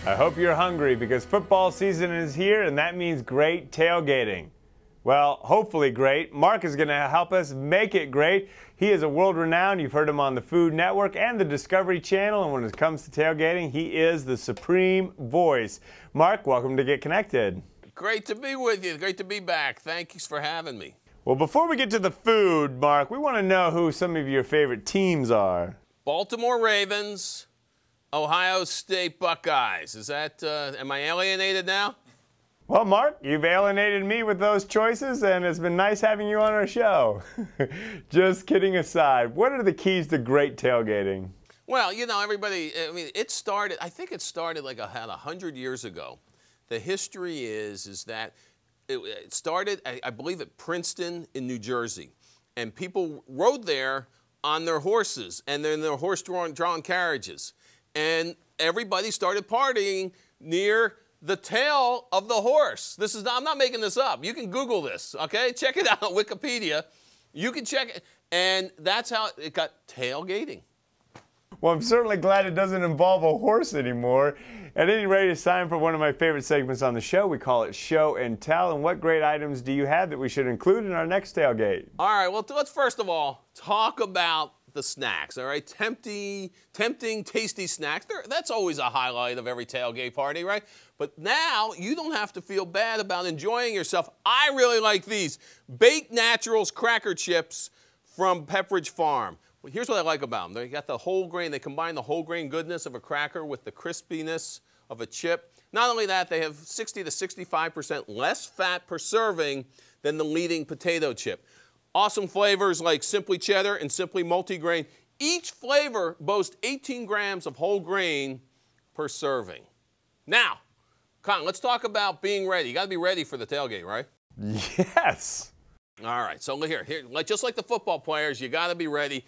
I hope you're hungry because football season is here and that means great tailgating. Well, hopefully great. Mark is going to help us make it great. He is a world-renowned. You've heard him on the Food Network and the Discovery Channel, and when it comes to tailgating, he is the supreme voice. Mark, welcome to Get Connected. Great to be with you. Great to be back. Thanks for having me. Well, before we get to the food, Mark, we want to know who some of your favorite teams are. Baltimore Ravens, Ohio State Buckeyes. Is that, am I alienated now? Well, Mark, you've alienated me with those choices, and it's been nice having you on our show. Just kidding aside, what are the keys to great tailgating? Well, you know, everybody, I mean, I think it started like 100 years ago. The history is that it started, I believe, at Princeton in New Jersey. And people rode there on their horses and then their horse-drawn carriages. And everybody started partying near the tail of the horse. I'm not making this up. You can Google this, okay? Check it out on Wikipedia. You can check it. And that's how it got tailgating. Well, I'm certainly glad it doesn't involve a horse anymore. At any rate, it's time for one of my favorite segments on the show. We call it Show and Tell. And what great items do you have that we should include in our next tailgate? All right, well, let's first of all talk about the snacks, all right? Tempting, tasty snacks. That's always a highlight of every tailgate party, right? But now you don't have to feel bad about enjoying yourself. I really like these Baked Naturals cracker chips from Pepperidge Farm. Well, here's what I like about them. They got the whole grain. They combine the whole grain goodness of a cracker with the crispiness of a chip. Not only that, they have 60 to 65% less fat per serving than the leading potato chip. Awesome flavors like Simply Cheddar and Simply Multigrain. Each flavor boasts 18 grams of whole grain per serving. Now, Con, let's talk about being ready. You got to be ready for the tailgate, right? Yes. All right, so here, just like the football players, you got to be ready.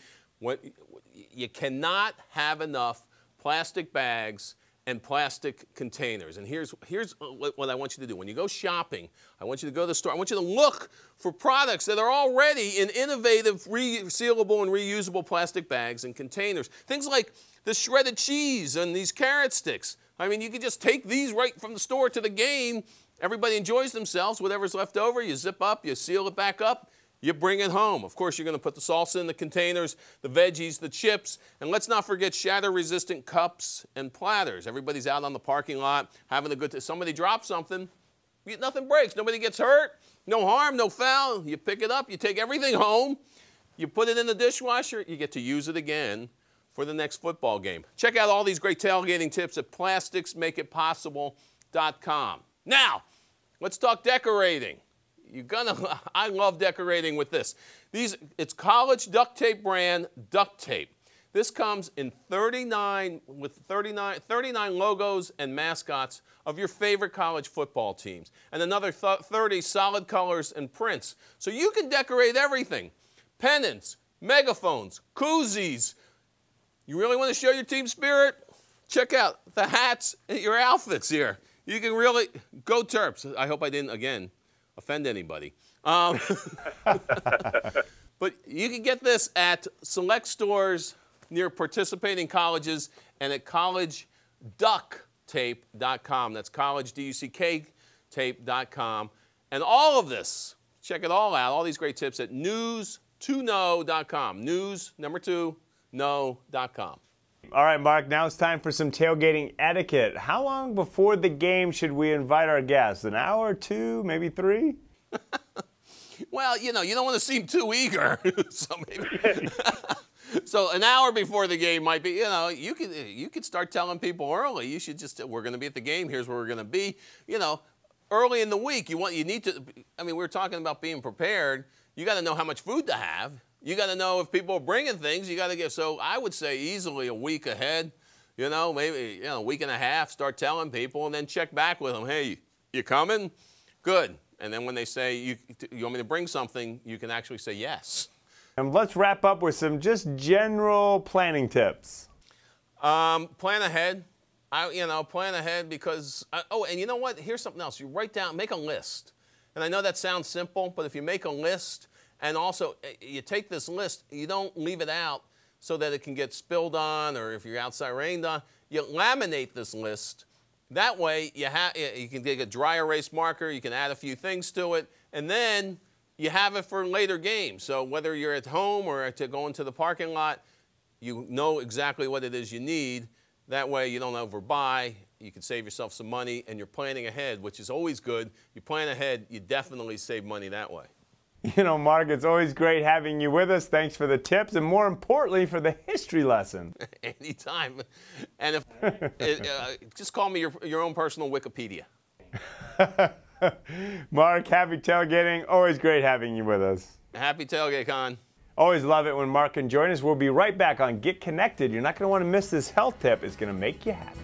You cannot have enough plastic bags and plastic containers. And here's what I want you to do. When you go shopping, I want you to go to the store. I want you to look for products that are already in innovative, resealable and reusable plastic bags and containers. Things like the shredded cheese and these carrot sticks. I mean, you can just take these right from the store to the game. Everybody enjoys themselves. Whatever's left over, you zip up, you seal it back up. You bring it home. Of course, you're going to put the salsa in the containers, the veggies, the chips, and let's not forget shatter-resistant cups and platters. Everybody's out on the parking lot having a good time. Somebody drops something, nothing breaks. Nobody gets hurt, no harm, no foul. You pick it up, you take everything home, you put it in the dishwasher, you get to use it again for the next football game. Check out all these great tailgating tips at plasticsmakeitpossible.com. Now, let's talk decorating. I love decorating with this. It's College Duct Tape brand duct tape. This comes in 39 logos and mascots of your favorite college football teams, and another 30 solid colors and prints. So you can decorate everything. Pennants, megaphones, koozies. You really want to show your team spirit? Check out the hats and your outfits here. You can really go Terps. I hope I didn't, again, offend anybody. But you can get this at select stores near participating colleges and at collegeducktape.com. That's college, D-U-C-K, tape.com. And all of this, check it all out, all these great tips at news2know.com. News, number 2, know.com. All right, Mark, now it's time for some tailgating etiquette. How long before the game should we invite our guests? An hour, 2, maybe 3? Well, you know, you don't want to seem too eager. So an hour before the game might be, you know, you could start telling people early. You should just, we're going to be at the game. Here's where we're going to be. You know, early in the week, you need to, I mean, we're talking about being prepared. You got to know how much food to have. You got to know if people are bringing things. You got to get, so I would say easily a week ahead, you know, maybe, a week and a half, start telling people and then check back with them. Hey, you coming? Good. And then when they say, you want me to bring something, you can actually say yes. And let's wrap up with some just general planning tips. Plan ahead. Plan ahead because, oh, and you know what? Here's something else. You write down, make a list. And I know that sounds simple, but if you make a list, and also you take this list, you don't leave it out so that it can get spilled on or if you're outside rained on. You laminate this list That way, you can take a dry erase marker, you can add a few things to it, and then you have it for later games. So whether you're at home or to go into the parking lot, you know exactly what it is you need. That way you don't overbuy, you can save yourself some money, and you're planning ahead, which is always good. You plan ahead, you definitely save money that way. You know, Mark, it's always great having you with us. Thanks for the tips, and more importantly, for the history lesson. Anytime. And just call me your own personal Wikipedia. Mark, happy tailgating. Always great having you with us. Happy tailgate, Con. Always love it when Mark can join us. We'll be right back on Get Connected. You're not going to want to miss this health tip. It's going to make you happy.